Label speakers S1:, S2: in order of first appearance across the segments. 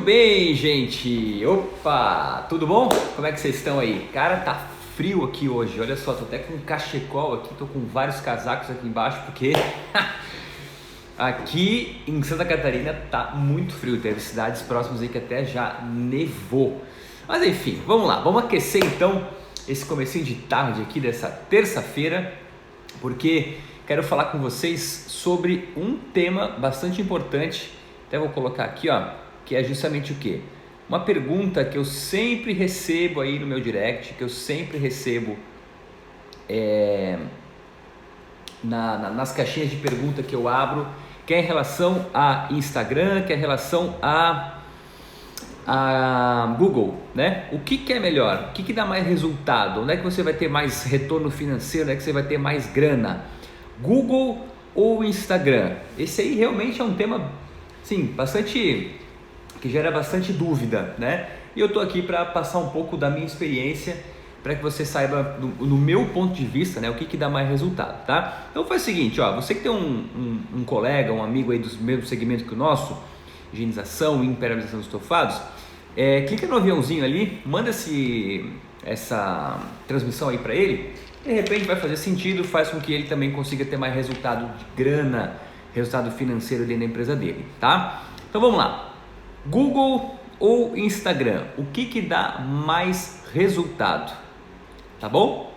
S1: bem, gente? Opa, tudo bom? Como é que vocês estão aí? Cara, tá frio aqui hoje, olha só, tô até com um cachecol aqui, tô com vários casacos aqui embaixo, porque aqui em Santa Catarina tá muito frio, teve cidades próximas aí que até já nevou. Mas enfim, vamos lá, vamos aquecer então esse comecinho de tarde aqui dessa terça-feira, porque quero falar com vocês sobre um tema bastante importante. Até vou colocar aqui, ó, que é justamente o quê? Uma pergunta que eu sempre recebo aí no meu direct, que eu sempre recebo nas caixinhas de pergunta que eu abro, que é em relação a Instagram, que é em relação a Google, né? O que é melhor? O que dá mais resultado? Onde é que você vai ter mais retorno financeiro? Onde é que você vai ter mais grana? Google ou Instagram? Esse aí realmente é um tema, sim, que gera bastante dúvida, né? E eu tô aqui para passar um pouco da minha experiência, para que você saiba, no meu ponto de vista, né, o que dá mais resultado, tá? Então faz o seguinte, ó, você que tem um colega, um amigo aí do mesmo segmento que o nosso, higienização e impermeabilização dos estofados, clica no aviãozinho ali, manda essa transmissão aí para ele, de repente vai fazer sentido, faz com que ele também consiga ter mais resultado de grana, resultado financeiro dentro da empresa dele, tá? Então vamos lá, Google ou Instagram, o que dá mais resultado, tá bom?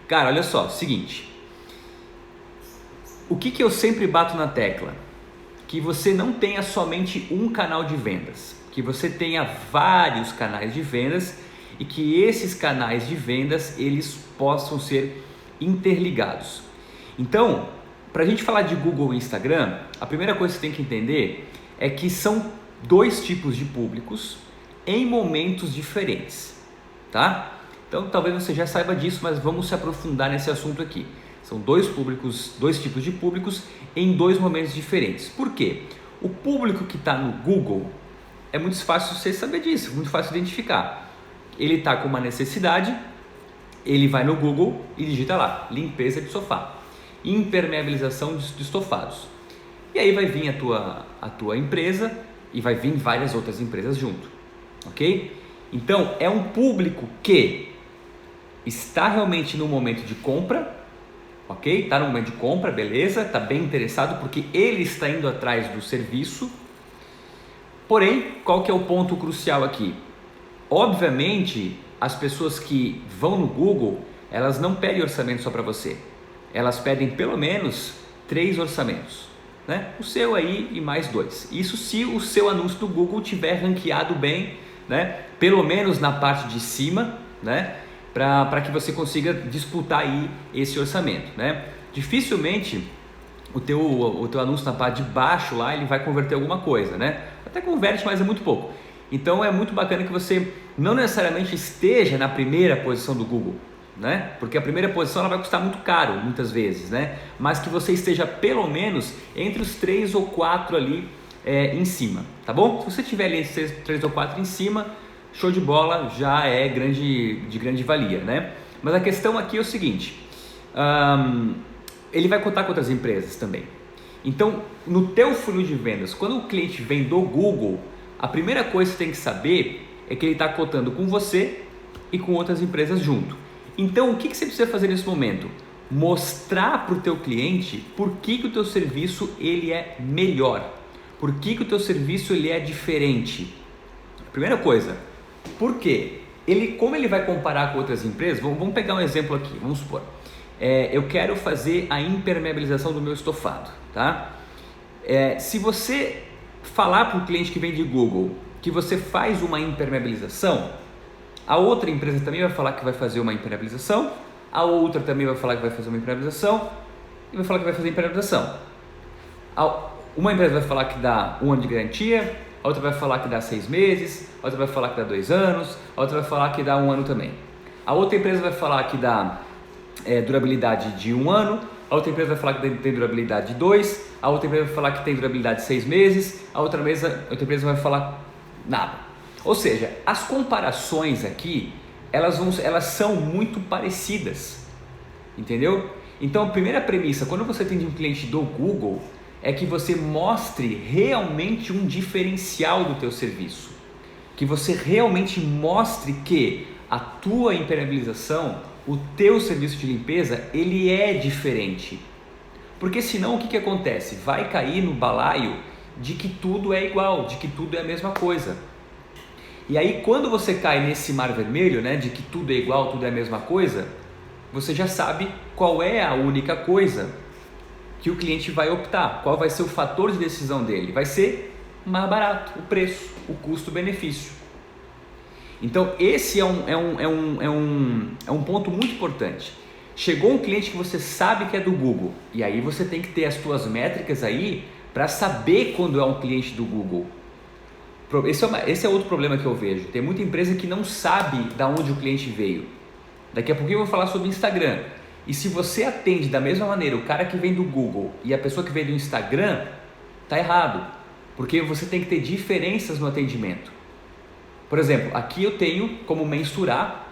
S1: Cara, olha só, seguinte, o que eu sempre bato na tecla? Que você não tenha somente um canal de vendas, que você tenha vários canais de vendas e que esses canais de vendas eles possam ser interligados. Então, para a gente falar de Google e Instagram, a primeira coisa que você tem que entender é que são dois tipos de públicos em momentos diferentes, tá? Então, talvez você já saiba disso, mas vamos se aprofundar nesse assunto aqui. São dois tipos de públicos em dois momentos diferentes. Por quê? O público que está no Google é muito fácil você saber disso, muito fácil identificar. Ele está com uma necessidade, ele vai no Google e digita lá, limpeza de sofá, impermeabilização de estofados. E aí vai vir a tua empresa e vai vir várias outras empresas junto, ok? Então é um público que está realmente no momento de compra, ok? Está no momento de compra, beleza, está bem interessado porque ele está indo atrás do serviço. Porém, qual que é o ponto crucial aqui? Obviamente, as pessoas que vão no Google, elas não pedem orçamento só para você. Elas pedem pelo menos 3 orçamentos, né? O seu aí e mais 2. Isso se o seu anúncio do Google tiver ranqueado bem, né? Pelo menos na parte de cima, né? Para que você consiga disputar aí esse orçamento, né? Dificilmente o teu anúncio na parte de baixo lá ele vai converter alguma coisa, né? Até converte, mas é muito pouco. Então é muito bacana que você não necessariamente esteja na primeira posição do Google, né? Porque a primeira posição ela vai custar muito caro muitas vezes, né? Mas que você esteja pelo menos entre os 3 ou 4 ali em cima, tá bom? Se você tiver ali esses 3 ou 4 em cima, show de bola, já é de grande valia, né? Mas a questão aqui é o seguinte, ele vai contar com outras empresas também. Então, no teu funil de vendas, quando o cliente vem do Google, a primeira coisa que você tem que saber é que ele está cotando com você e com outras empresas junto. Então, o que você precisa fazer nesse momento? Mostrar para o teu cliente por que o teu serviço ele é melhor, por que o teu serviço ele é diferente. Primeira coisa, por quê? Como ele vai comparar com outras empresas, vamos pegar um exemplo aqui, vamos supor, eu quero fazer a impermeabilização do meu estofado, tá? Se você falar para o cliente que vem de Google que você faz uma impermeabilização, a outra empresa também vai falar que vai fazer uma impermeabilização, a outra também vai falar que vai fazer uma impermeabilização e vai falar que vai fazer impermeabilização. Uma empresa vai falar que dá 1 ano de garantia, a outra vai falar que dá 6 meses, a outra vai falar que dá 2 anos, a outra vai falar que dá 1 ano também. A outra empresa vai falar que dá durabilidade de 1 ano, a outra empresa vai falar que tem durabilidade de 2, a outra empresa vai falar que tem durabilidade de 6 meses, a outra empresa vai falar nada. Ou seja, as comparações aqui, elas são muito parecidas, entendeu? Então a primeira premissa, quando você tem um cliente do Google, é que você mostre realmente um diferencial do teu serviço, que você realmente mostre que a tua impermeabilização, o teu serviço de limpeza, ele é diferente. Porque senão o que acontece? Vai cair no balaio de que tudo é igual, de que tudo é a mesma coisa. E aí quando você cai nesse mar vermelho, né, de que tudo é igual, tudo é a mesma coisa, você já sabe qual é a única coisa que o cliente vai optar, qual vai ser o fator de decisão dele. Vai ser mais barato, o preço, o custo-benefício. Então esse é um ponto muito importante. Chegou um cliente que você sabe que é do Google, e aí você tem que ter as suas métricas aí para saber quando é um cliente do Google. Esse é outro problema que eu vejo. Tem muita empresa que não sabe de onde o cliente veio. Daqui a pouquinho eu vou falar sobre Instagram. E se você atende da mesma maneira o cara que vem do Google e a pessoa que vem do Instagram, tá errado. Porque você tem que ter diferenças no atendimento. Por exemplo, aqui eu tenho como mensurar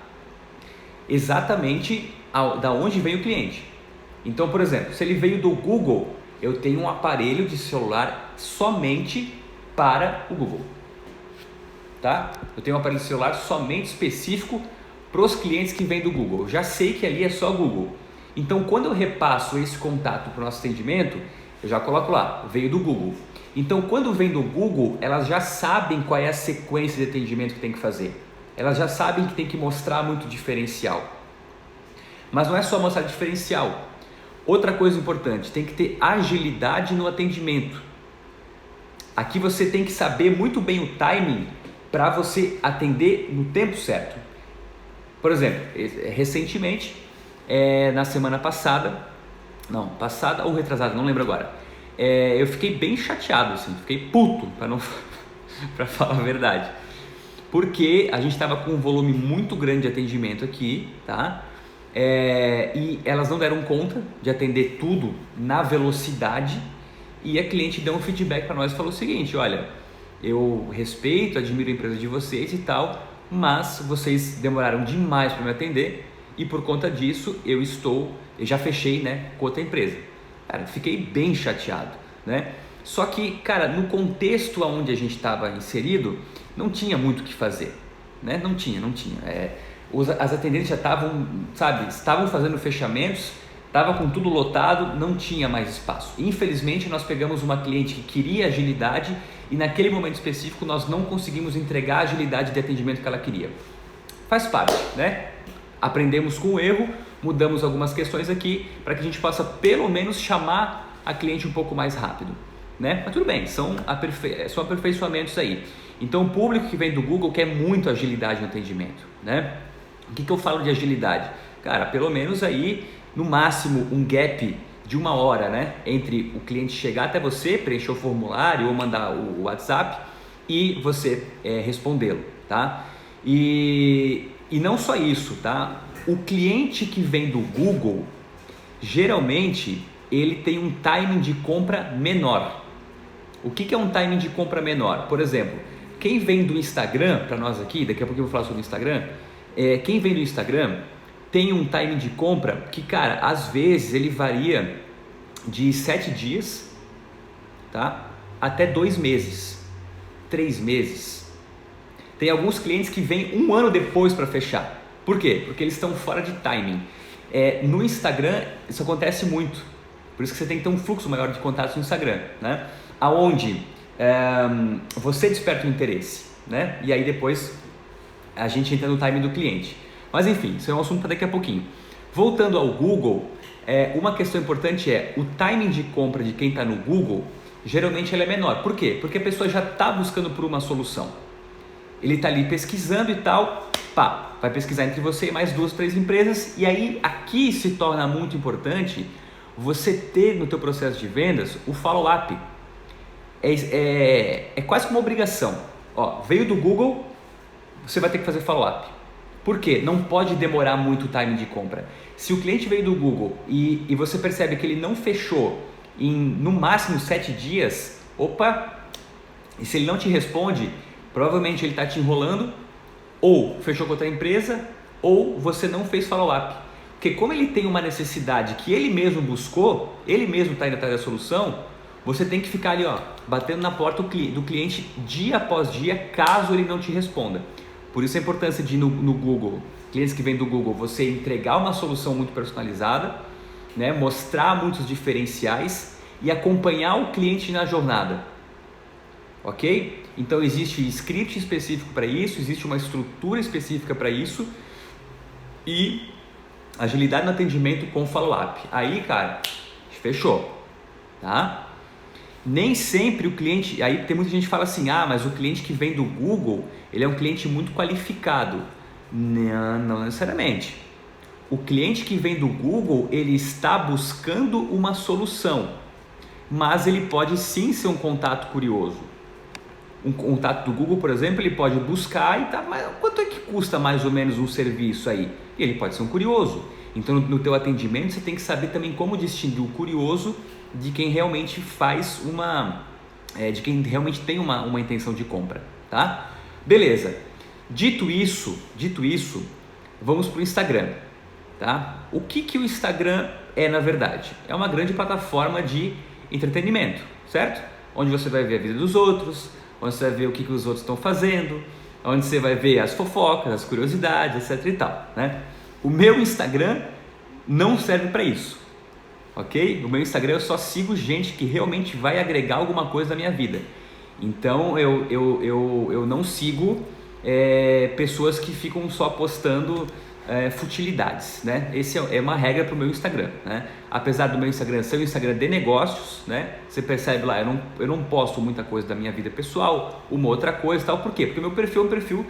S1: exatamente da onde veio o cliente. Então, por exemplo, se ele veio do Google, eu tenho um aparelho de celular somente para o Google. Tá? Eu tenho um aparelho de celular somente específico para os clientes que vêm do Google. Eu já sei que ali é só Google. Então, quando eu repasso esse contato para o nosso atendimento, eu já coloco lá, veio do Google. Então, quando vem do Google, elas já sabem qual é a sequência de atendimento que tem que fazer. Elas já sabem que tem que mostrar muito diferencial. Mas não é só mostrar diferencial. Outra coisa importante, tem que ter agilidade no atendimento. Aqui você tem que saber muito bem o timing para você atender no tempo certo. Por exemplo, recentemente, na semana passada ou retrasada, não lembro agora, eu fiquei bem chateado, assim, fiquei puto, para falar a verdade, porque a gente estava com um volume muito grande de atendimento aqui, tá? E elas não deram conta de atender tudo na velocidade, e a cliente deu um feedback para nós e falou o seguinte: olha, eu respeito, admiro a empresa de vocês e tal, mas vocês demoraram demais para me atender e por conta disso eu já fechei, né, com outra empresa. Cara, fiquei bem chateado, né? Só que, cara, no contexto onde a gente estava inserido, não tinha muito o que fazer, né? Não tinha. As atendentes já estavam fazendo fechamentos, estava com tudo lotado, não tinha mais espaço. Infelizmente, nós pegamos uma cliente que queria agilidade e naquele momento específico nós não conseguimos entregar a agilidade de atendimento que ela queria. Faz parte, né? Aprendemos com o erro, mudamos algumas questões aqui para que a gente possa pelo menos chamar a cliente um pouco mais rápido, né? Mas tudo bem, são aperfeiçoamentos aí. Então o público que vem do Google quer muito agilidade no atendimento, né? O que eu falo de agilidade? Cara, pelo menos aí no máximo um gap de 1 hora, né? Entre o cliente chegar até você, preencher o formulário ou mandar o WhatsApp e você respondê-lo, tá? E não só isso, tá? O cliente que vem do Google, geralmente ele tem um timing de compra menor. O que é um timing de compra menor? Por exemplo, quem vem do Instagram, para nós aqui, daqui a pouco eu vou falar sobre o Instagram, quem vem do Instagram tem um timing de compra que, cara, às vezes ele varia de 7 dias, tá? Até 2 meses, 3 meses. Tem alguns clientes que vêm 1 ano depois para fechar. Por quê? Porque eles estão fora de timing. No Instagram isso acontece muito. Por isso que você tem que ter um fluxo maior de contatos no Instagram, né? Aonde você desperta o interesse, né? E aí depois a gente entra no timing do cliente. Mas enfim, isso é um assunto para daqui a pouquinho. Voltando ao Google, uma questão importante é o timing de compra de quem está no Google, geralmente ele é menor. Por quê? Porque a pessoa já está buscando por uma solução. Ele está ali pesquisando e tal, vai pesquisar entre você e mais 2, 3 empresas, e aí aqui se torna muito importante você ter no teu processo de vendas o follow-up. É quase como uma obrigação. Veio do Google, você vai ter que fazer follow-up. Por quê? Não pode demorar muito o timing de compra. Se o cliente veio do Google e você percebe que ele não fechou em no máximo 7 dias, e se ele não te responde, provavelmente ele está te enrolando, ou fechou com outra empresa, ou você não fez follow-up. Porque como ele tem uma necessidade que ele mesmo buscou, ele mesmo está indo atrás da solução, você tem que ficar ali, ó, batendo na porta do cliente dia após dia, caso ele não te responda. Por isso a importância de no Google, clientes que vêm do Google, você entregar uma solução muito personalizada, né, mostrar muitos diferenciais e acompanhar o cliente na jornada, ok? Então existe script específico para isso, existe uma estrutura específica para isso e agilidade no atendimento com follow-up. Aí, cara, fechou, tá? Nem sempre o cliente, aí tem muita gente que fala assim, mas o cliente que vem do Google, ele é um cliente muito qualificado. Não necessariamente. O cliente que vem do Google, ele está buscando uma solução, mas ele pode sim ser um contato curioso. Um contato do Google, por exemplo, ele pode buscar e tá, mas quanto é que custa mais ou menos um serviço aí? E ele pode ser um curioso. Então no teu atendimento você tem que saber também como distinguir o curioso de quem realmente faz de quem realmente tem uma intenção de compra, tá? Beleza. Dito isso, vamos para o Instagram, tá? O que o Instagram é na verdade? É uma grande plataforma de entretenimento, certo? Onde você vai ver a vida dos outros, onde você vai ver o que os outros estão fazendo, onde você vai ver as fofocas, as curiosidades, etc e tal, né? O meu Instagram não serve para isso, ok? No meu Instagram eu só sigo gente que realmente vai agregar alguma coisa na minha vida. Então eu não sigo pessoas que ficam só postando futilidades, né? Esse é uma regra para o meu Instagram, né? Apesar do meu Instagram ser um Instagram de negócios, né? Você percebe lá, eu não posto muita coisa da minha vida pessoal, uma outra coisa e tal. Por quê? Porque o meu perfil é um perfil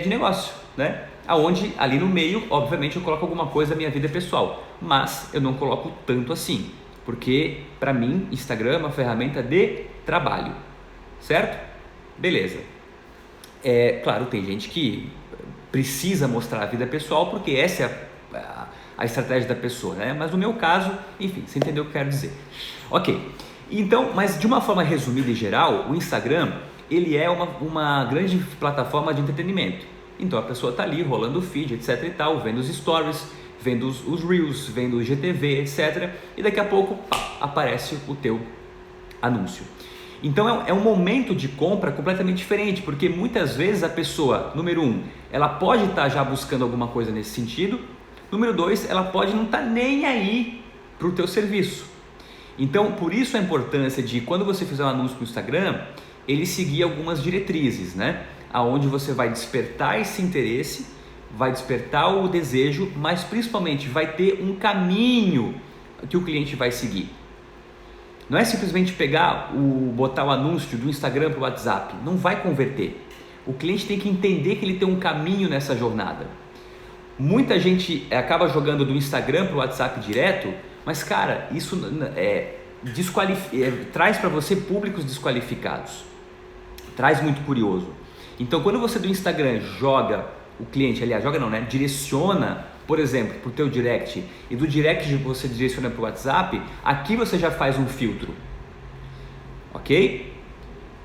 S1: de negócio, né? Aonde ali no meio, obviamente, eu coloco alguma coisa da minha vida pessoal, mas eu não coloco tanto assim, porque para mim Instagram é uma ferramenta de trabalho, certo? Beleza. Claro, tem gente que precisa mostrar a vida pessoal porque essa é a estratégia da pessoa, né? Mas no meu caso, enfim, você entendeu o que eu quero dizer. Ok, então, mas de uma forma resumida e geral, o Instagram, ele é uma grande plataforma de entretenimento. Então a pessoa está ali rolando o feed, etc e tal, vendo os stories, vendo os reels, vendo o GTV, etc. E daqui a pouco aparece o teu anúncio. Então é um momento de compra completamente diferente, porque muitas vezes a pessoa, número 1, ela pode estar já buscando alguma coisa nesse sentido. Número 2, ela pode não estar nem aí para o teu serviço. Então por isso a importância de, quando você fizer um anúncio no Instagram, ele seguir algumas diretrizes, né? Aonde você vai despertar esse interesse, vai despertar o desejo, mas principalmente vai ter um caminho que o cliente vai seguir. Não é simplesmente botar o anúncio do Instagram para o WhatsApp, não vai converter. O cliente tem que entender que ele tem um caminho nessa jornada. Muita gente acaba jogando do Instagram para o WhatsApp direto, mas cara, isso traz para você públicos desqualificados, traz muito curioso. Então quando você do Instagram joga o cliente, direciona, por exemplo, para o teu direct, e do direct você direciona para o WhatsApp, aqui você já faz um filtro, ok?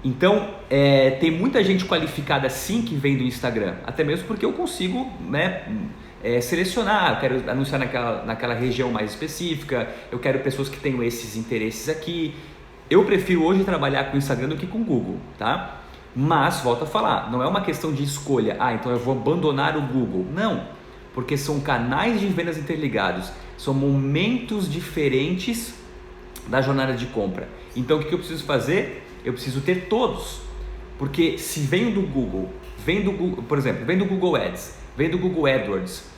S1: Então tem muita gente qualificada sim que vem do Instagram, até mesmo porque eu consigo, selecionar, eu quero anunciar naquela região mais específica, eu quero pessoas que tenham esses interesses aqui. Eu prefiro hoje trabalhar com o Instagram do que com o Google, tá? Mas, volto a falar, não é uma questão de escolha, então eu vou abandonar o Google. Não, porque são canais de vendas interligados, são momentos diferentes da jornada de compra. Então o que eu preciso fazer? Eu preciso ter todos, porque se vem do Google, por exemplo, vem do Google Ads, vem do Google AdWords,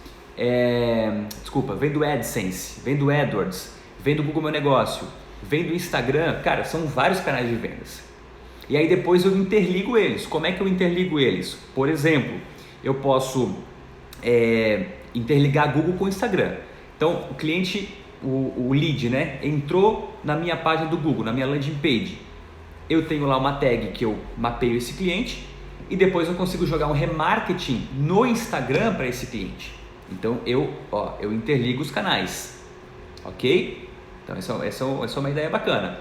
S1: vem do AdSense, vem do AdWords, vem do Google Meu Negócio, vem do Instagram, cara, são vários canais de vendas. E aí depois eu interligo eles. Como é que eu interligo eles? Por exemplo, eu posso interligar Google com Instagram. Então o cliente, o lead, né, entrou na minha página do Google, na minha landing page. Eu tenho lá uma tag que eu mapeio esse cliente e depois eu consigo jogar um remarketing no Instagram para esse cliente. Então eu interligo os canais, ok? Então essa é uma ideia bacana.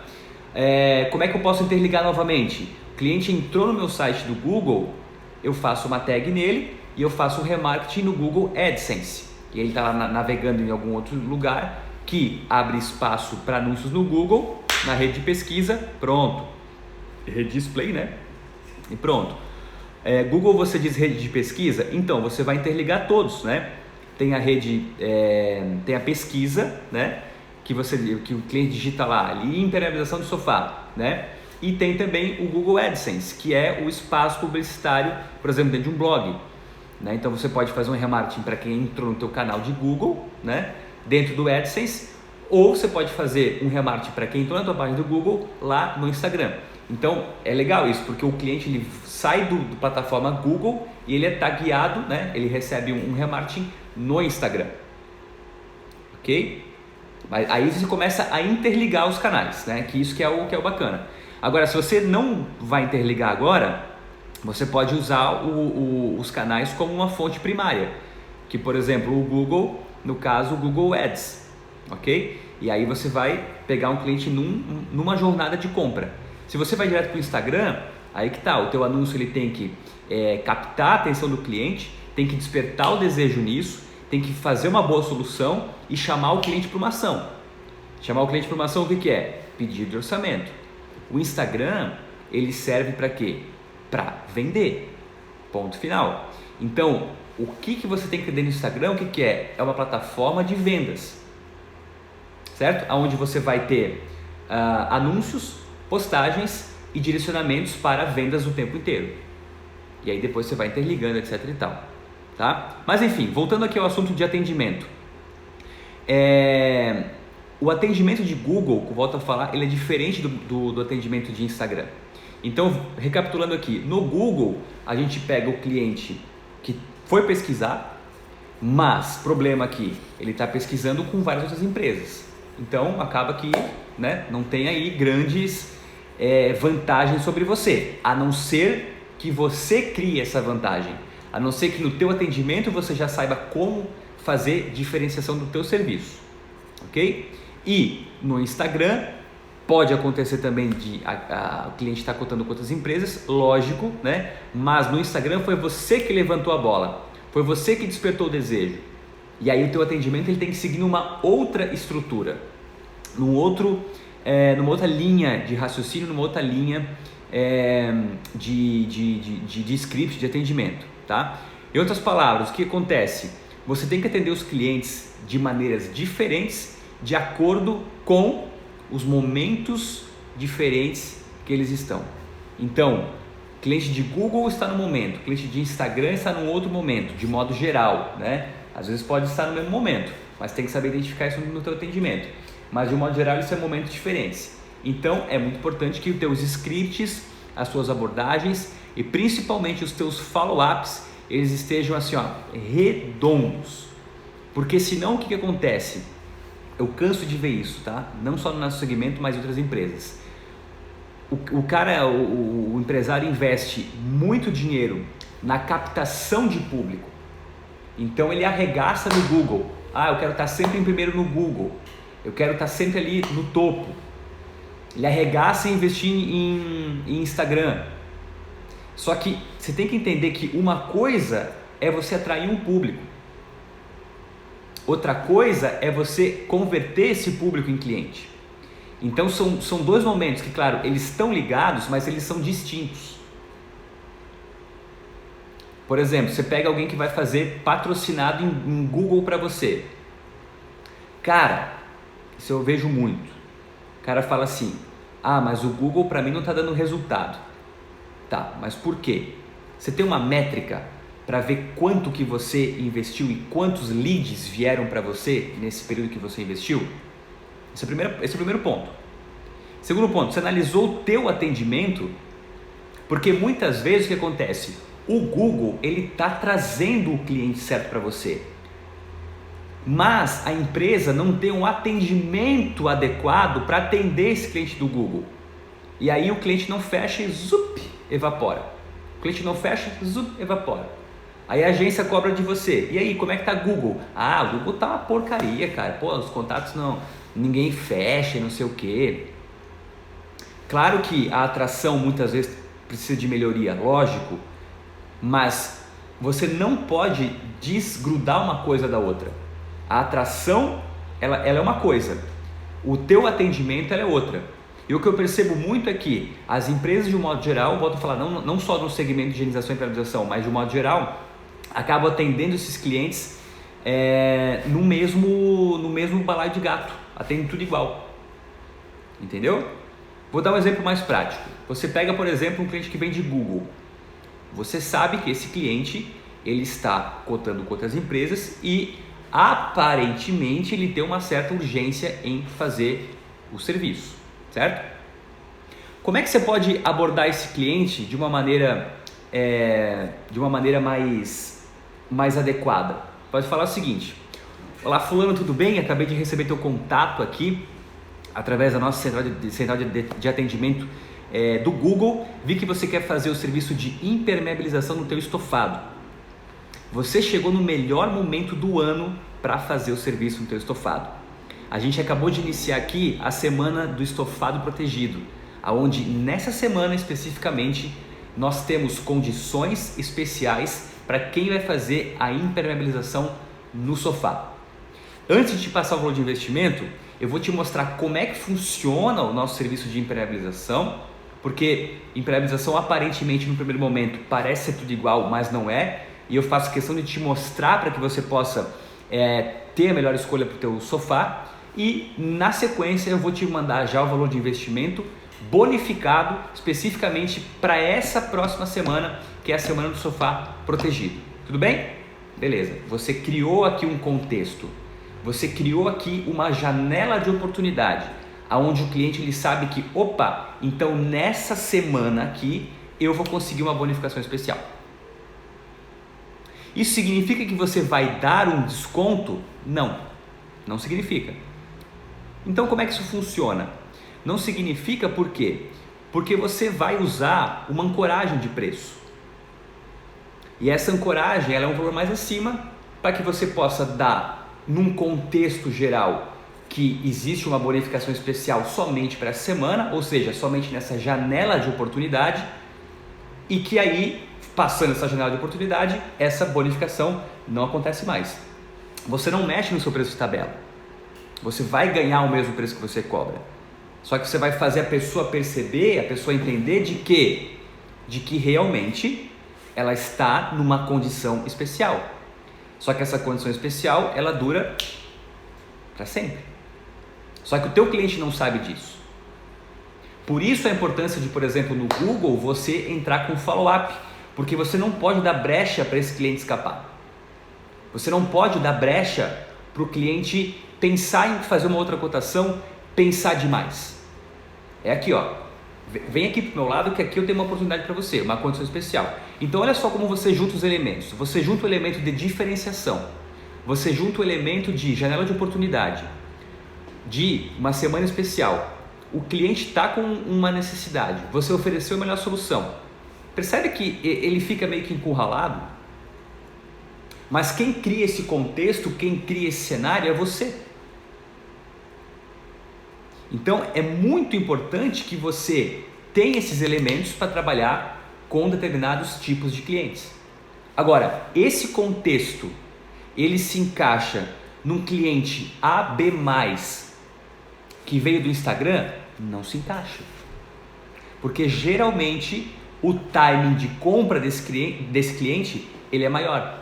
S1: Como é que eu posso interligar novamente? O cliente entrou no meu site do Google, eu faço uma tag nele e eu faço um remarketing no Google AdSense. E ele está lá navegando em algum outro lugar que abre espaço para anúncios no Google, na rede de pesquisa, pronto. Rede display, né? E pronto. Google, você diz rede de pesquisa, então você vai interligar todos, né? Tem a rede, tem a pesquisa, né? Que o cliente digita lá, ali, impermeabilização do sofá, né? E tem também o Google AdSense, que é o espaço publicitário, por exemplo, dentro de um blog, né? Então você pode fazer um remarketing para quem entrou no teu canal de Google, né? Dentro do AdSense, ou você pode fazer um remarketing para quem entrou na tua página do Google lá no Instagram. Então é legal isso, porque o cliente ele sai do plataforma Google e ele é tagueado, né? Ele recebe um remarketing no Instagram, ok? Mas aí você começa a interligar os canais, né? Que isso que é o bacana. Agora, se você não vai interligar agora, você pode usar os canais como uma fonte primária, que por exemplo o Google, no caso o Google Ads, ok? E aí você vai pegar um cliente numa jornada de compra. Se você vai direto para o Instagram, aí que tá, o teu anúncio ele tem que captar a atenção do cliente, tem que despertar o desejo nisso, tem que fazer uma boa solução e chamar o cliente para uma ação. Chamar o cliente para uma ação, o que é? Pedido de orçamento. O Instagram, ele serve para quê? Para vender, ponto final. Então, o que você tem que entender no Instagram, o que é? É uma plataforma de vendas, certo? Onde você vai ter anúncios, postagens e direcionamentos para vendas o tempo inteiro. E aí depois você vai interligando, etc e tal, tá? Mas enfim, voltando aqui ao assunto de atendimento. O atendimento de Google, que eu volto a falar, ele é diferente do atendimento de Instagram. Então, recapitulando aqui, no Google a gente pega o cliente que foi pesquisar, mas problema aqui, ele está pesquisando com várias outras empresas. Então, acaba que, né, não tem aí grandes vantagens sobre você, a não ser que você crie essa vantagem, a não ser que no teu atendimento você já saiba como fazer diferenciação do teu serviço, ok? E no Instagram pode acontecer também o cliente estar contando com outras empresas, lógico, né? Mas no Instagram foi você que levantou a bola, foi você que despertou o desejo. E aí o teu atendimento ele tem que seguir numa outra estrutura, numa outra linha de raciocínio, numa outra linha de script de atendimento, tá? Em outras palavras, o que acontece? Você tem que atender os clientes de maneiras diferentes, de acordo com os momentos diferentes que eles estão. Então, cliente de Google está num momento, cliente de Instagram está num outro momento, de modo geral, né? Às vezes pode estar no mesmo momento, mas tem que saber identificar isso no teu atendimento. Mas de um modo geral, isso são momentos diferentes. Então, é muito importante que os teus scripts, as suas abordagens e principalmente os teus follow-ups, eles estejam assim, ó, redondos. Porque senão o que acontece? Eu canso de ver isso, tá? Não só no nosso segmento, mas em outras empresas. O empresário investe muito dinheiro na captação de público. Então ele arregaça no Google. Eu quero estar sempre em primeiro no Google. Eu quero estar sempre ali no topo. Ele arregaça em investir em Instagram. Só que você tem que entender que uma coisa é você atrair um público. Outra coisa é você converter esse público em cliente. Então são dois momentos que, claro, eles estão ligados, mas eles são distintos. Por exemplo, você pega alguém que vai fazer patrocinado em Google para você. Cara, isso eu vejo muito. O cara fala assim, mas o Google para mim não está dando resultado. Tá, mas por quê? Você tem uma métrica para ver quanto que você investiu e quantos leads vieram para você nesse período que você investiu? Esse é o primeiro ponto. Segundo ponto, você analisou o teu atendimento, porque muitas vezes o que acontece? O Google ele está trazendo o cliente certo para você, mas a empresa não tem um atendimento adequado para atender esse cliente do Google. E aí o cliente não fecha e evapora. O cliente não fecha, evapora. Aí a agência cobra de você. E aí, como é que tá Google? O Google tá uma porcaria, cara. Pô, os contatos ninguém fecha, não sei o quê. Claro que a atração muitas vezes precisa de melhoria, lógico, mas você não pode desgrudar uma coisa da outra. A atração, ela é uma coisa. O teu atendimento ela é outra. E o que eu percebo muito é que as empresas, de um modo geral, volto a falar, não só no segmento de higienização e impermeabilização, mas de um modo geral, acabam atendendo esses clientes no mesmo balaio de gato, atendem tudo igual, entendeu? Vou dar um exemplo mais prático. Você pega, por exemplo, um cliente que vende Google. Você sabe que esse cliente ele está cotando com outras empresas e aparentemente ele tem uma certa urgência em fazer o serviço, certo? Como é que você pode abordar esse cliente de uma maneira mais adequada? Pode falar o seguinte: olá fulano, tudo bem? Acabei de receber teu contato aqui através da nossa central de atendimento do Google. Vi que você quer fazer o serviço de impermeabilização no teu estofado. Você chegou no melhor momento do ano para fazer o serviço no teu estofado. A gente acabou de iniciar aqui a semana do estofado protegido, aonde nessa semana especificamente nós temos condições especiais para quem vai fazer a impermeabilização no sofá. Antes de te passar o valor de investimento, eu vou te mostrar como é que funciona o nosso serviço de impermeabilização, porque impermeabilização aparentemente no primeiro momento parece ser tudo igual, mas não é, e eu faço questão de te mostrar para que você possa ter a melhor escolha para o teu sofá, e na sequência eu vou te mandar já o valor de investimento bonificado especificamente para essa próxima semana, que é a semana do sofá protegido. Tudo bem? Beleza. Você criou aqui um contexto, você criou aqui uma janela de oportunidade, aonde o cliente ele sabe que, opa, então nessa semana aqui eu vou conseguir uma bonificação especial. Isso significa que você vai dar um desconto? Não, não significa. Então como é que isso funciona? Não significa por quê? Porque você vai usar uma ancoragem de preço. E essa ancoragem ela é um valor mais acima para que você possa dar, num contexto geral, que existe uma bonificação especial somente para essa semana, ou seja, somente nessa janela de oportunidade, e que aí, passando essa janela de oportunidade, essa bonificação não acontece mais. Você não mexe no seu preço de tabela. Você vai ganhar o mesmo preço que você cobra. Só que você vai fazer a pessoa perceber, a pessoa entender de que realmente ela está numa condição especial. Só que essa condição especial, ela dura para sempre. Só que o teu cliente não sabe disso. Por isso a importância de, por exemplo, no Google, você entrar com follow-up, porque você não pode dar brecha para esse cliente escapar. Você não pode dar brecha para o cliente pensar em fazer uma outra cotação, pensar demais. É aqui, ó. Vem aqui pro meu lado que aqui eu tenho uma oportunidade para você, uma condição especial. Então olha só como você junta os elementos. Você junta o elemento de diferenciação. Você junta o elemento de janela de oportunidade, de uma semana especial. O cliente está com uma necessidade. Você ofereceu a melhor solução. Percebe que ele fica meio que encurralado? Mas quem cria esse contexto, quem cria esse cenário é você. Então é muito importante que você tenha esses elementos para trabalhar com determinados tipos de clientes. Agora, esse contexto, ele se encaixa num cliente AB+, que veio do Instagram? Não se encaixa. Porque geralmente o timing de compra desse cliente ele é maior.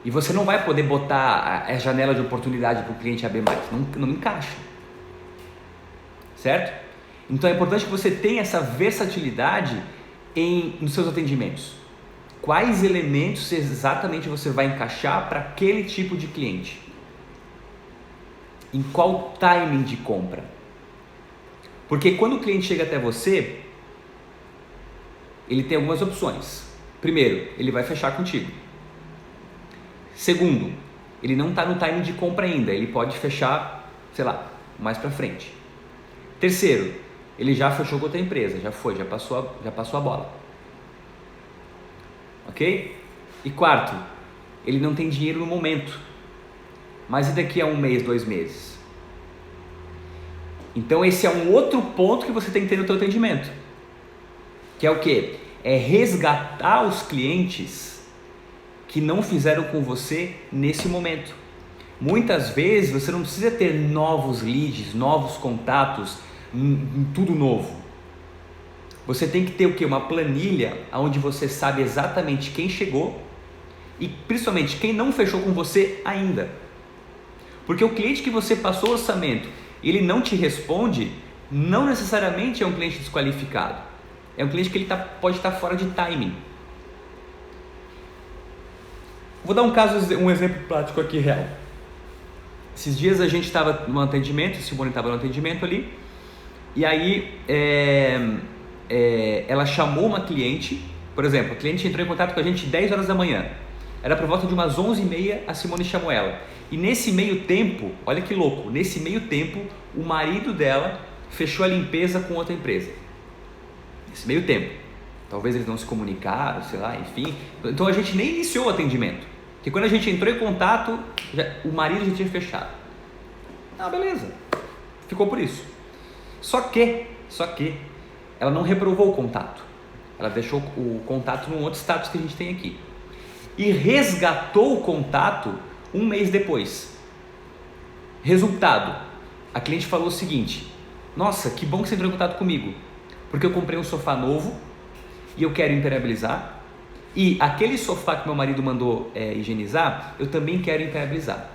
S1: E você não vai poder botar a janela de oportunidade para o cliente AB+, não encaixa. Certo? Então é importante que você tenha essa versatilidade nos seus atendimentos. Quais elementos exatamente você vai encaixar para aquele tipo de cliente? Em qual timing de compra? Porque quando o cliente chega até você, ele tem algumas opções. Primeiro, ele vai fechar contigo. Segundo, ele não está no timing de compra ainda, ele pode fechar, sei lá, mais para frente. Terceiro, ele já fechou com outra empresa, já passou a bola. Ok? E quarto, ele não tem dinheiro no momento, mas e daqui a 1 mês, 2 meses? Então esse é um outro ponto que você tem que ter no teu atendimento, que é o quê? É resgatar os clientes que não fizeram com você nesse momento. Muitas vezes você não precisa ter novos leads, novos contatos em tudo novo. Você tem que ter o quê? Uma planilha onde você sabe exatamente quem chegou e principalmente quem não fechou com você ainda. Porque o cliente que você passou o orçamento e ele não te responde, não necessariamente é um cliente desqualificado. É um cliente que ele pode estar fora de timing. Vou dar um exemplo prático aqui real. Esses dias a gente estava no atendimento, o Simone estava no atendimento ali, e aí ela chamou uma cliente, por exemplo, a cliente entrou em contato com a gente 10 horas da manhã, era por volta de umas 11h30, a Simone chamou ela, e nesse meio tempo, olha que louco, nesse meio tempo, o marido dela fechou a limpeza com outra empresa, nesse meio tempo, talvez eles não se comunicaram, sei lá, enfim, então a gente nem iniciou o atendimento, porque quando a gente entrou em contato, o marido já tinha fechado. Ah, beleza, ficou por isso. Só que ela não reprovou o contato, ela deixou o contato num outro status que a gente tem aqui e resgatou o contato um mês depois. Resultado, a cliente falou o seguinte: nossa, que bom que você entrou em contato comigo, porque eu comprei um sofá novo e eu quero impermeabilizar, e aquele sofá que meu marido mandou higienizar, eu também quero impermeabilizar.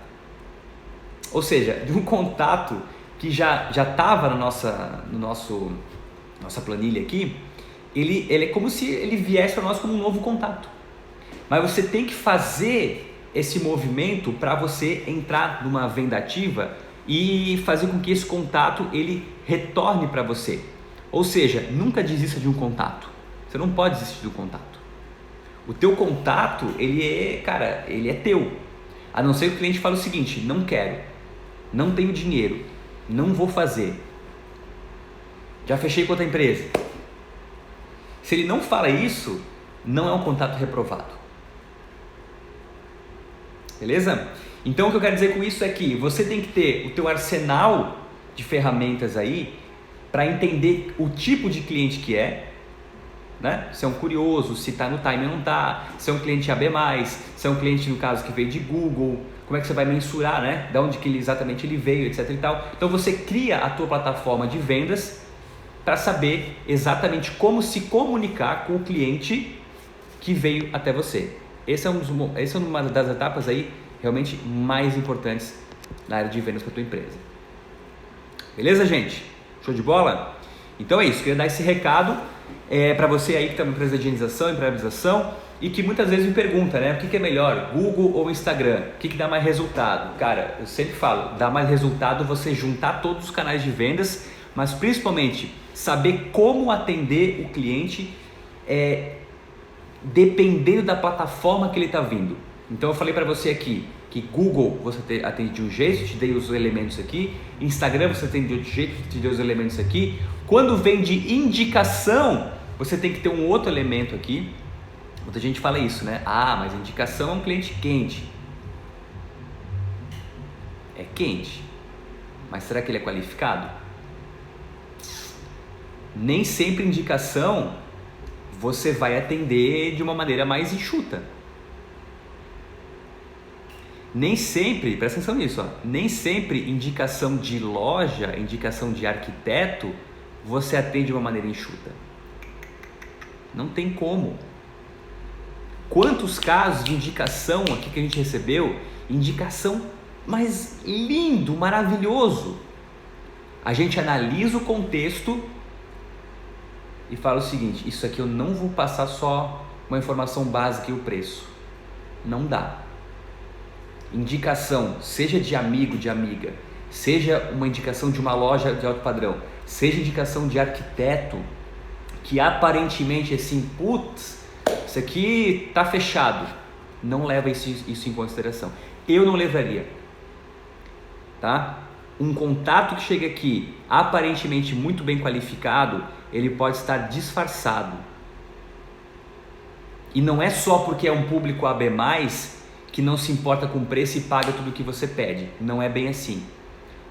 S1: Ou seja, de um contato que já estava na nossa planilha aqui, ele é como se ele viesse para nós como um novo contato. Mas você tem que fazer esse movimento para você entrar numa venda ativa e fazer com que esse contato ele retorne para você. Ou seja, nunca desista de um contato. Você não pode desistir do contato. O teu contato, ele é teu. A não ser que o cliente fale o seguinte: não quero, não tenho dinheiro, não vou fazer, já fechei com outra empresa. Se ele não fala isso, não é um contato reprovado. Beleza? Então o que eu quero dizer com isso é que você tem que ter o teu arsenal de ferramentas aí para entender o tipo de cliente que é, né? Se é um curioso, se está no time ou não está, se é um cliente AB+, se é um cliente, no caso, que veio de Google, como é que você vai mensurar, né? De onde que exatamente ele veio, etc e tal. Então você cria a tua plataforma de vendas para saber exatamente como se comunicar com o cliente que veio até você. Essa é uma das etapas aí realmente mais importantes na área de vendas para a tua empresa. Beleza, gente? Show de bola? Então é isso, queria dar esse recado para você aí que está numa empresa de higienização, impermeabilização e que muitas vezes me pergunta, né? O que é melhor, Google ou Instagram? O que dá mais resultado? Cara, eu sempre falo, dá mais resultado você juntar todos os canais de vendas, mas principalmente saber como atender o cliente dependendo da plataforma que ele está vindo. Então eu falei para você aqui que Google você atende de um jeito, te dei os elementos aqui, Instagram você atende de outro jeito, te dei os elementos aqui. Quando vem de indicação, você tem que ter um outro elemento aqui. Muita gente fala isso, né? Ah, mas indicação é um cliente quente. É quente, mas será que ele é qualificado? Nem sempre indicação você vai atender de uma maneira mais enxuta. Nem sempre, presta atenção nisso, ó, nem sempre indicação de loja, indicação de arquiteto, você atende de uma maneira enxuta. Não tem como. Quantos casos de indicação aqui que a gente recebeu, indicação mas lindo, maravilhoso. A gente analisa o contexto e fala o seguinte: isso aqui eu não vou passar só uma informação básica e o preço. Não dá. Indicação, seja de amigo, de amiga, seja uma indicação de uma loja de alto padrão, seja indicação de arquiteto, que aparentemente assim, putz, isso aqui tá fechado. Não leva isso em consideração. Eu não levaria. Tá? Um contato que chega aqui aparentemente muito bem qualificado, ele pode estar disfarçado. E não é só porque é um público AB+, que não se importa com o preço e paga tudo o que você pede. Não é bem assim.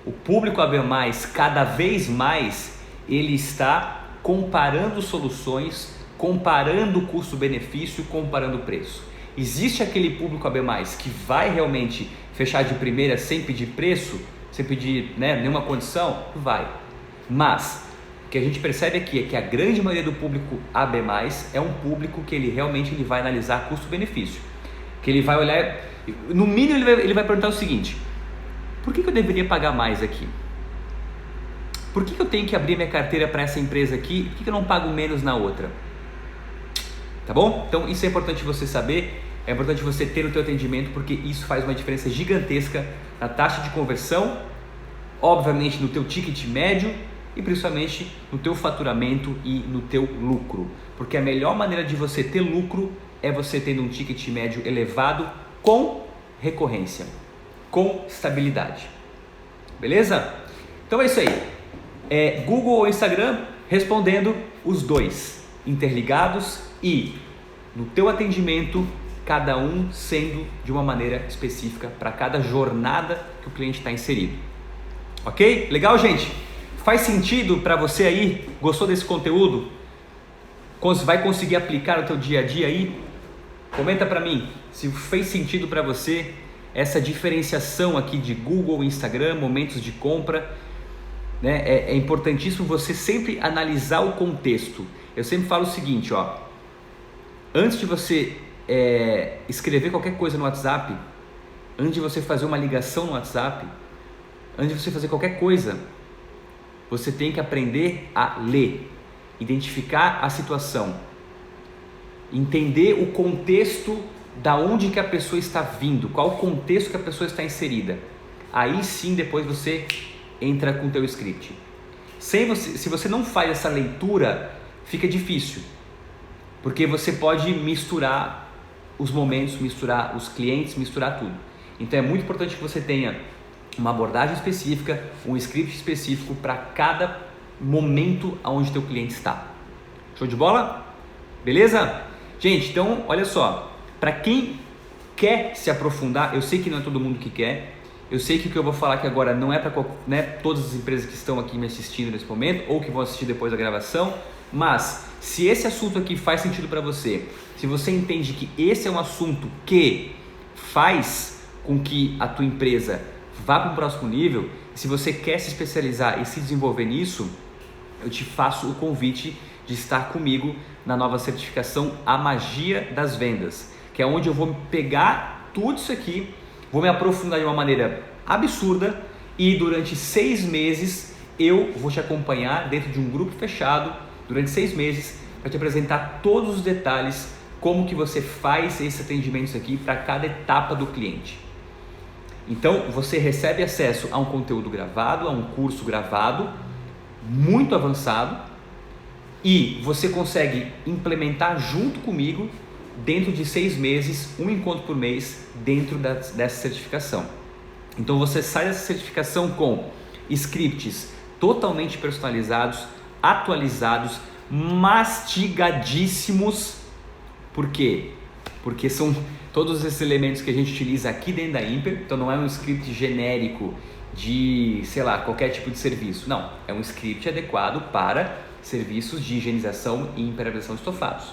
S1: O público AB+, cada vez mais, ele está comparando soluções, comparando custo-benefício, comparando preço. Existe aquele público AB+, que vai realmente fechar de primeira sem pedir preço, sem pedir, né, nenhuma condição? Vai. Mas o que a gente percebe aqui é que a grande maioria do público AB+, é um público que ele realmente vai analisar custo-benefício. Que ele vai olhar, no mínimo ele vai perguntar o seguinte: por que eu deveria pagar mais aqui? Por que eu tenho que abrir minha carteira para essa empresa aqui? Por que eu não pago menos na outra? Tá bom? Então isso é importante você saber, é importante você ter no teu atendimento, porque isso faz uma diferença gigantesca na taxa de conversão, obviamente no teu ticket médio e principalmente no teu faturamento e no teu lucro. Porque a melhor maneira de você ter lucro é você tendo um ticket médio elevado com recorrência, com estabilidade. Beleza? Então é isso aí. Google ou Instagram, respondendo os dois, interligados e no teu atendimento, cada um sendo de uma maneira específica para cada jornada que o cliente está inserido. Ok? Legal, gente? Faz sentido para você aí? Gostou desse conteúdo? Vai conseguir aplicar no teu dia a dia aí? Comenta para mim se fez sentido para você essa diferenciação aqui de Google e Instagram, momentos de compra. Né? É importantíssimo você sempre analisar o contexto. Eu sempre falo o seguinte, ó, antes de você escrever qualquer coisa no WhatsApp, antes de você fazer uma ligação no WhatsApp, antes de você fazer qualquer coisa, você tem que aprender a ler, identificar a situação, entender o contexto da onde que a pessoa está vindo, qual o contexto que a pessoa está inserida. Aí sim, depois você entra com o teu script. Se você não faz essa leitura, fica difícil, porque você pode misturar os momentos, misturar os clientes, misturar tudo. Então é muito importante que você tenha uma abordagem específica, um script específico para cada momento onde teu cliente está. Show de bola? Beleza? Gente, então olha só, para quem quer se aprofundar, eu sei que não é todo mundo que quer. Eu sei que o que eu vou falar aqui agora não é para todas as empresas que estão aqui me assistindo nesse momento ou que vão assistir depois da gravação, mas se esse assunto aqui faz sentido para você, se você entende que esse é um assunto que faz com que a tua empresa vá para um próximo nível, se você quer se especializar e se desenvolver nisso, eu te faço o convite de estar comigo na nova certificação A Magia das Vendas, que é onde eu vou pegar tudo isso aqui, vou me aprofundar de uma maneira absurda e durante 6 meses eu vou te acompanhar dentro de um grupo fechado durante 6 meses para te apresentar todos os detalhes, como que você faz esses atendimentos aqui para cada etapa do cliente. Então você recebe acesso a um conteúdo gravado, a um curso gravado muito avançado e você consegue implementar junto comigo dentro de 6 meses, um encontro por mês dentro dessa certificação. Então você sai dessa certificação com scripts totalmente personalizados, atualizados, mastigadíssimos. Por quê? Porque são todos esses elementos que a gente utiliza aqui dentro da Imper. Então não é um script genérico de, sei lá, qualquer tipo de serviço. Não, é um script adequado para serviços de higienização e impermeabilização de estofados.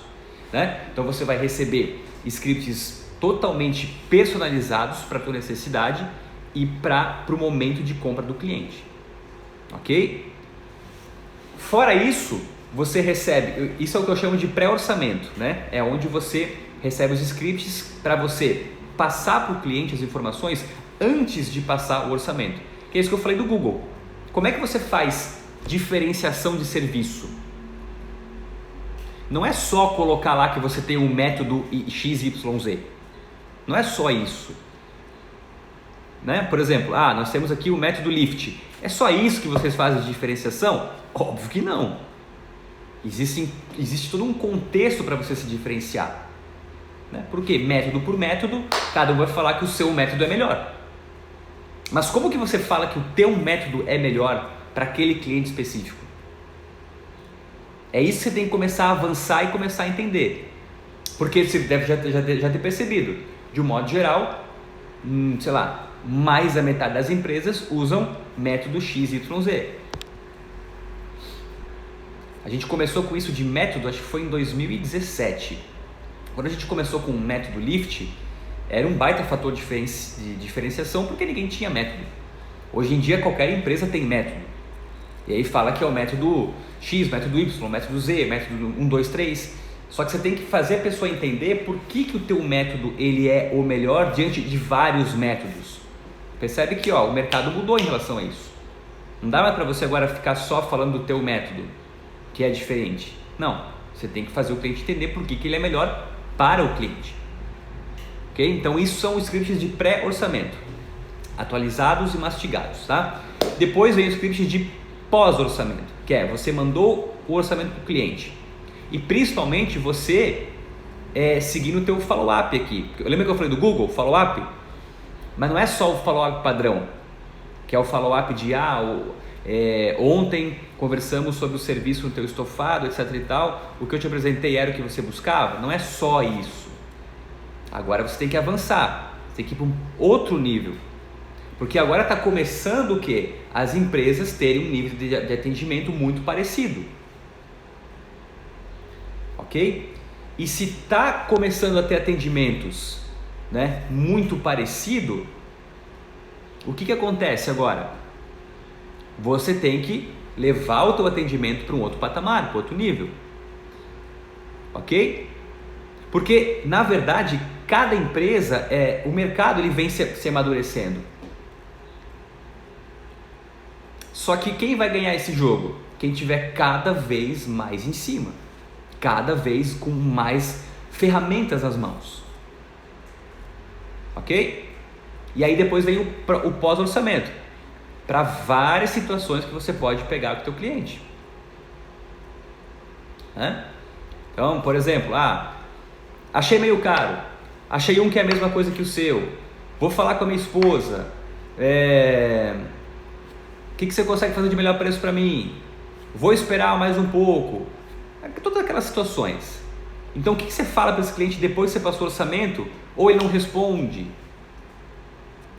S1: Né? Então você vai receber scripts totalmente personalizados para a tua necessidade e para o momento de compra do cliente, ok? Fora isso, você recebe, isso é o que eu chamo de pré-orçamento, né? É onde você recebe os scripts para você passar para o cliente as informações antes de passar o orçamento, que é isso que eu falei do Google. Como é que você faz diferenciação de serviço? Não é só colocar lá que você tem um método XYZ. Não é só isso. Né? Por exemplo, nós temos aqui o método LIFT. É só isso que vocês fazem de diferenciação? Óbvio que não. Existe todo um contexto para você se diferenciar. Né? Porque método por método, cada um vai falar que o seu método é melhor. Mas como que você fala que o teu método é melhor para aquele cliente específico? É isso que você tem que começar a avançar e começar a entender. Porque você deve já ter percebido, de um modo geral, sei lá, mais da metade das empresas usam método XYZ. A gente começou com isso de método, acho que foi em 2017. Quando a gente começou com o método LIFT, era um baita fator de diferenciação porque ninguém tinha método. Hoje em dia qualquer empresa tem método. E aí fala que é o método X, método Y, método Z, método 1, 2, 3. Só que você tem que fazer a pessoa entender por que o teu método ele é o melhor diante de vários métodos. Percebe que o mercado mudou em relação a isso. Não dá mais para você agora ficar só falando do teu método, que é diferente. Não, você tem que fazer o cliente entender por que ele é melhor para o cliente. Ok? Então isso são os scripts de pré-orçamento, atualizados e mastigados, tá? Depois vem o script de pós-orçamento, que é você mandou o orçamento para o cliente e principalmente você seguindo o teu follow-up aqui. Lembra que eu falei do Google, follow-up? Mas não é só o follow-up padrão, que é o follow-up de ontem conversamos sobre o serviço no teu estofado, etc e tal, o que eu te apresentei era o que você buscava. Não é só isso. Agora você tem que avançar, você tem que ir para um outro nível, porque agora está começando o quê? As empresas terem um nível de atendimento muito parecido, ok? E se está começando a ter atendimentos, né, muito parecido, o que acontece agora? Você tem que levar o teu atendimento para um outro patamar, para outro nível, ok? Porque na verdade cada empresa, o mercado ele vem se amadurecendo. Só que quem vai ganhar esse jogo? Quem tiver cada vez mais em cima, cada vez com mais ferramentas nas mãos, ok? E aí depois vem o pós-orçamento, para várias situações que você pode pegar com o teu cliente, né? Então, por exemplo, achei meio caro, achei um que é a mesma coisa que o seu, vou falar com a minha esposa, o que você consegue fazer de melhor preço para mim? Vou esperar mais um pouco. Todas aquelas situações. Então o que você fala para esse cliente depois que você passou o orçamento? Ou ele não responde?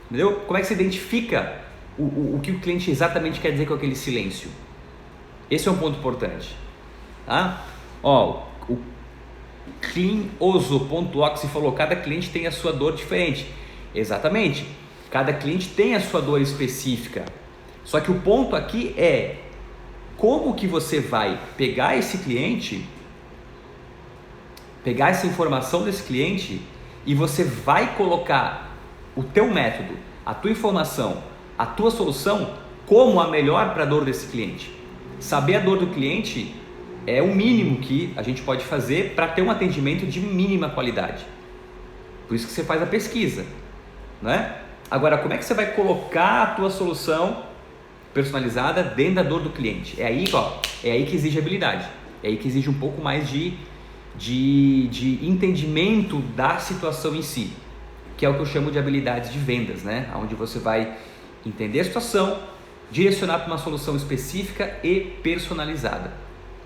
S1: Entendeu? Como é que você identifica o que o cliente exatamente quer dizer com aquele silêncio? Esse é um ponto importante, tá? O Cleanoso.oxy falou: cada cliente tem a sua dor diferente. Exatamente, cada cliente tem a sua dor específica. Só que o ponto aqui é como que você vai pegar esse cliente, pegar essa informação desse cliente e você vai colocar o teu método, a tua informação, a tua solução como a melhor para a dor desse cliente. Saber a dor do cliente é o mínimo que a gente pode fazer para ter um atendimento de mínima qualidade. Por isso que você faz a pesquisa, né? Agora, como é que você vai colocar a tua solução personalizada dentro da dor do cliente? É aí que exige habilidade, é aí que exige um pouco mais de entendimento da situação em si, que é o que eu chamo de habilidades de vendas, né? Onde você vai entender a situação, direcionar para uma solução específica e personalizada.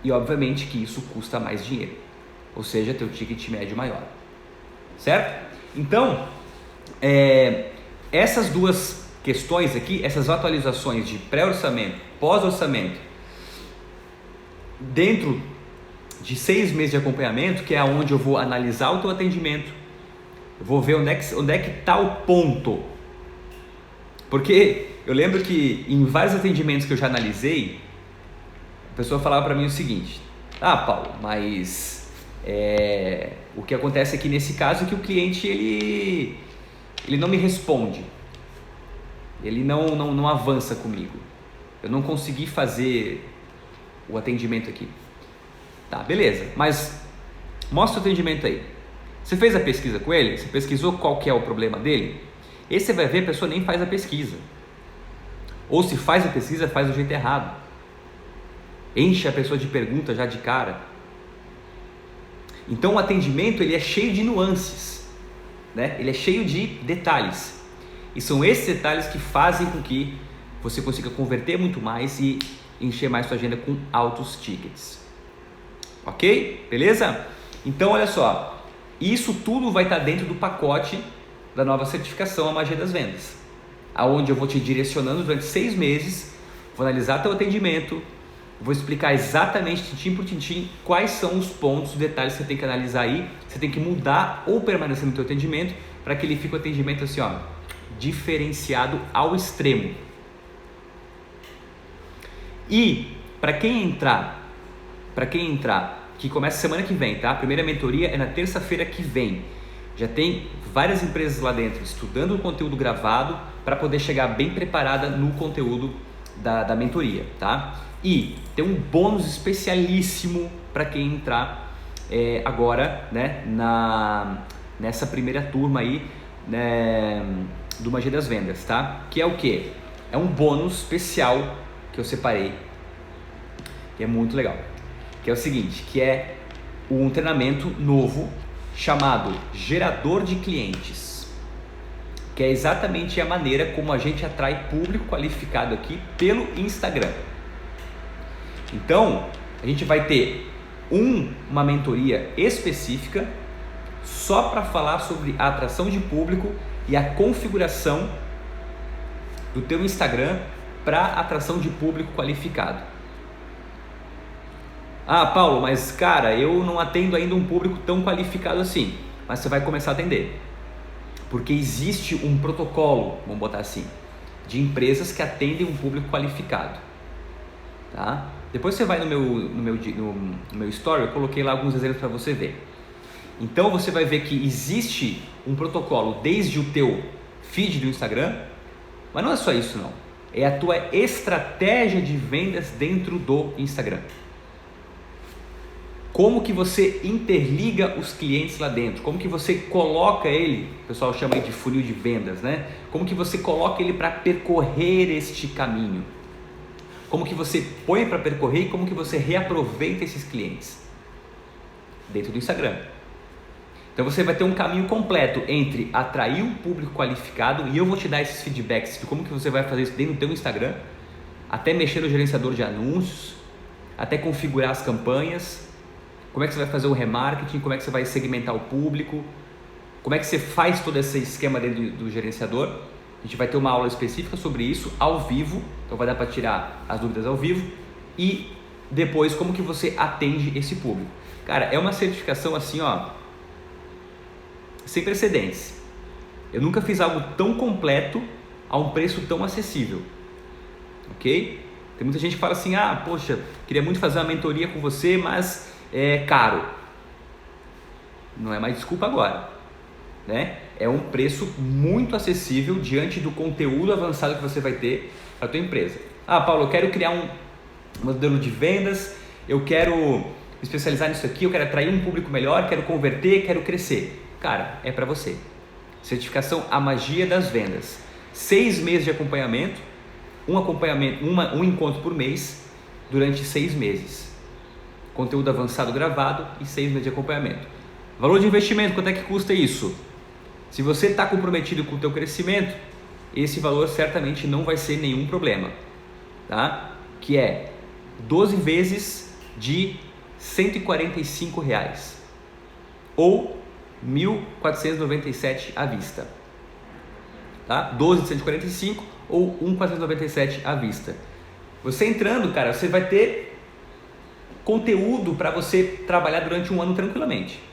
S1: E obviamente que isso custa mais dinheiro, ou seja, teu ticket médio maior, certo? Então, essas duas questões aqui, essas atualizações de pré-orçamento, pós-orçamento, dentro de 6 meses de acompanhamento, que é onde eu vou analisar o teu atendimento, eu vou ver onde é que está o ponto, porque eu lembro que em vários atendimentos que eu já analisei, a pessoa falava para mim o seguinte: Paulo, mas o que acontece aqui nesse caso é que o cliente ele não me responde, ele não avança comigo, eu não consegui fazer o atendimento aqui. Tá, beleza, mas mostra o atendimento aí. Você fez a pesquisa com ele? Você pesquisou qual que é o problema dele? Esse você vai ver, a pessoa nem faz a pesquisa, ou se faz a pesquisa, faz do jeito errado, enche a pessoa de perguntas já de cara. Então o atendimento ele é cheio de nuances, né? Ele é cheio de detalhes, e são esses detalhes que fazem com que você consiga converter muito mais e encher mais sua agenda com altos tickets. Ok? Beleza? Então olha só, isso tudo vai estar dentro do pacote da nova certificação A Magia das Vendas, aonde eu vou te direcionando durante 6 meses, vou analisar teu atendimento, vou explicar exatamente, tintim por tintim, quais são os pontos, os detalhes que você tem que analisar aí, você tem que mudar ou permanecer no teu atendimento, para que ele fique um atendimento assim, diferenciado ao extremo. E para quem entrar, que começa semana que vem, tá? A primeira mentoria é na terça-feira que vem. Já tem várias empresas lá dentro estudando o conteúdo gravado para poder chegar bem preparada no conteúdo da mentoria, tá? E tem um bônus especialíssimo para quem entrar agora, né, nessa primeira turma aí, né, do Magia das Vendas, tá? Que é o quê? É um bônus especial que eu separei, que é muito legal, que é o seguinte, que é um treinamento novo chamado Gerador de Clientes, que é exatamente a maneira como a gente atrai público qualificado aqui pelo Instagram. Então, a gente vai ter uma mentoria específica só para falar sobre a atração de público e a configuração do teu Instagram para atração de público qualificado. Ah, Paulo, mas cara, eu não atendo ainda um público tão qualificado assim. Mas você vai começar a atender. Porque existe um protocolo, vamos botar assim, de empresas que atendem um público qualificado. Tá? Depois você vai no meu story, eu coloquei lá alguns exemplos para você ver. Então você vai ver que existe um protocolo desde o teu feed do Instagram, mas não é só isso não. É a tua estratégia de vendas dentro do Instagram. Como que você interliga os clientes lá dentro? Como que você coloca ele, o pessoal chama aí de funil de vendas, né? Como que você coloca ele para percorrer este caminho? Como que você põe para percorrer e como que você reaproveita esses clientes dentro do Instagram? Então você vai ter um caminho completo entre atrair um público qualificado, e eu vou te dar esses feedbacks de como que você vai fazer isso dentro do teu Instagram, até mexer no gerenciador de anúncios, até configurar as campanhas, como é que você vai fazer o remarketing, como é que você vai segmentar o público, como é que você faz todo esse esquema dentro do gerenciador. A gente vai ter uma aula específica sobre isso ao vivo, então vai dar para tirar as dúvidas ao vivo, e depois como que você atende esse público. Cara, é uma certificação assim, ó, sem precedentes. Eu nunca fiz algo tão completo a um preço tão acessível, ok? Tem muita gente que fala assim, ah, poxa, queria muito fazer uma mentoria com você, mas é caro. Não é mais desculpa agora, né? É um preço muito acessível diante do conteúdo avançado que você vai ter para a tua empresa. Ah, Paulo, eu quero criar um modelo de vendas, eu quero me especializar nisso aqui, eu quero atrair um público melhor, quero converter, quero crescer. Cara, é para você. Certificação A Magia das Vendas. 6 meses de acompanhamento, um encontro por mês durante 6 meses. Conteúdo avançado gravado e 6 meses de acompanhamento. Valor de investimento, quanto é que custa isso? Se você está comprometido com o teu crescimento, esse valor certamente não vai ser nenhum problema, tá? Que é 12 vezes de R$145 ou R$1.497 à vista, tá? 12 de 145 ou 1.497 à vista. Você entrando, cara, você vai ter conteúdo para você trabalhar durante um ano tranquilamente.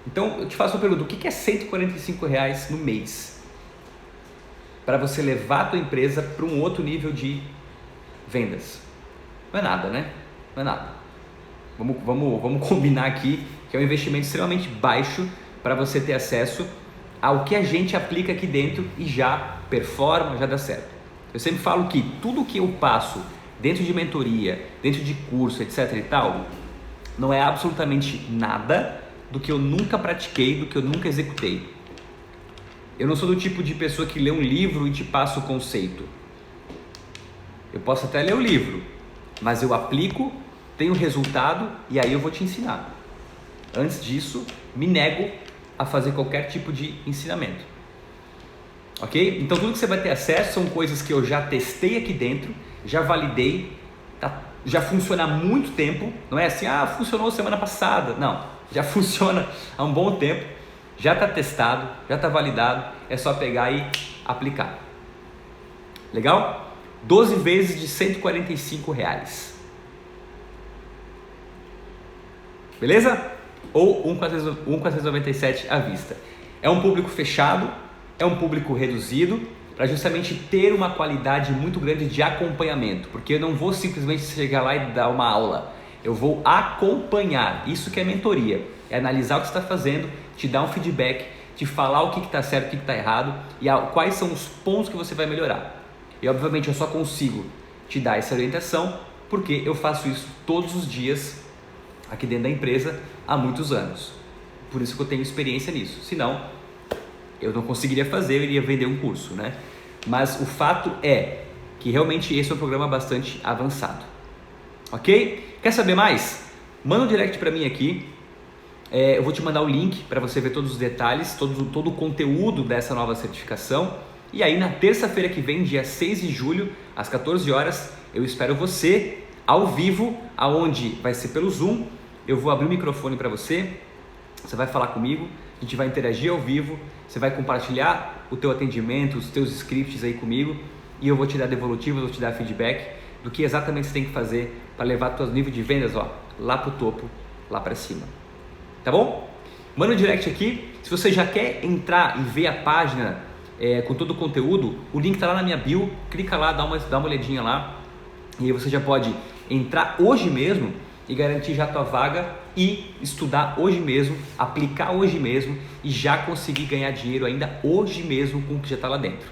S1: Então eu te faço uma pergunta, o que é R$145 no mês para você levar a tua empresa para um outro nível de vendas? Não é nada, né? Não é nada. Vamos combinar aqui que é um investimento extremamente baixo para você ter acesso ao que a gente aplica aqui dentro e já performa, já dá certo. Eu sempre falo que tudo que eu passo dentro de mentoria, dentro de curso, etc e tal, não é absolutamente nada do que eu nunca pratiquei, do que eu nunca executei. Eu não sou do tipo de pessoa que lê um livro e te passa o conceito. Eu posso até ler o livro, mas eu aplico, tenho resultado e aí eu vou te ensinar. Antes disso, me nego a fazer qualquer tipo de ensinamento. Ok? Então tudo que você vai ter acesso são coisas que eu já testei aqui dentro, já validei, tá? Já funciona há muito tempo. Não é assim, ah, funcionou semana passada. Não, já funciona há um bom tempo, já está testado, já está validado, é só pegar e aplicar. Legal? 12 vezes de R$145. Beleza? Ou 1.497 à vista. É um público fechado, é um público reduzido, para justamente ter uma qualidade muito grande de acompanhamento, porque eu não vou simplesmente chegar lá e dar uma aula, eu vou acompanhar. Isso que é mentoria, é analisar o que você está fazendo, te dar um feedback, te falar o que está certo, o que está errado e quais são os pontos que você vai melhorar. E obviamente eu só consigo te dar essa orientação porque eu faço isso todos os dias aqui dentro da empresa há muitos anos. Por isso que eu tenho experiência nisso. Senão, eu não conseguiria fazer, eu iria vender um curso, né? Mas o fato é que realmente esse é um programa bastante avançado. Ok? Quer saber mais? Manda um direct para mim aqui. Eu vou te mandar o link para você ver todos os detalhes, todo o conteúdo dessa nova certificação. E aí na terça-feira que vem, dia 6 de julho, às 14 horas, eu espero você ao vivo, aonde vai ser pelo Zoom. Eu vou abrir o microfone para você, você vai falar comigo, a gente vai interagir ao vivo, você vai compartilhar o teu atendimento, os teus scripts aí comigo e eu vou te dar devolutivas, vou te dar feedback do que exatamente você tem que fazer para levar teus níveis de vendas lá pro topo, lá para cima. Tá bom? Manda um direct aqui. Se você já quer entrar e ver a página com todo o conteúdo, o link está lá na minha bio, clica lá, dá uma olhadinha lá e aí você já pode entrar hoje mesmo e garantir já a tua vaga e estudar hoje mesmo, aplicar hoje mesmo e já conseguir ganhar dinheiro ainda hoje mesmo com o que já está lá dentro,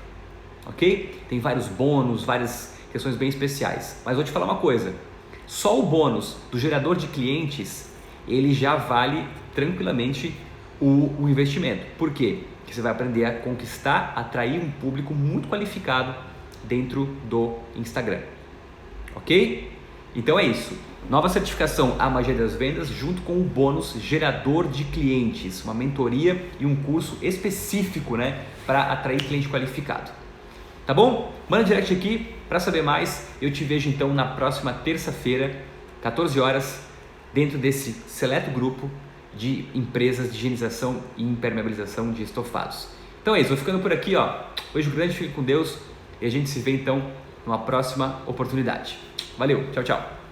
S1: ok? Tem vários bônus, várias questões bem especiais, mas vou te falar uma coisa, só o bônus do gerador de clientes, ele já vale tranquilamente o investimento. Por quê? Porque você vai aprender a conquistar, atrair um público muito qualificado dentro do Instagram, ok? Então é isso. Nova certificação A Magia das Vendas junto com o bônus gerador de clientes, uma mentoria e um curso específico, né, para atrair cliente qualificado. Tá bom? Manda direct aqui para saber mais. Eu te vejo então na próxima terça-feira, 14 horas, dentro desse seleto grupo de empresas de higienização e impermeabilização de estofados. Então é isso, vou ficando por aqui, ó. Beijo grande, fique com Deus e a gente se vê então numa próxima oportunidade. Valeu, tchau, tchau.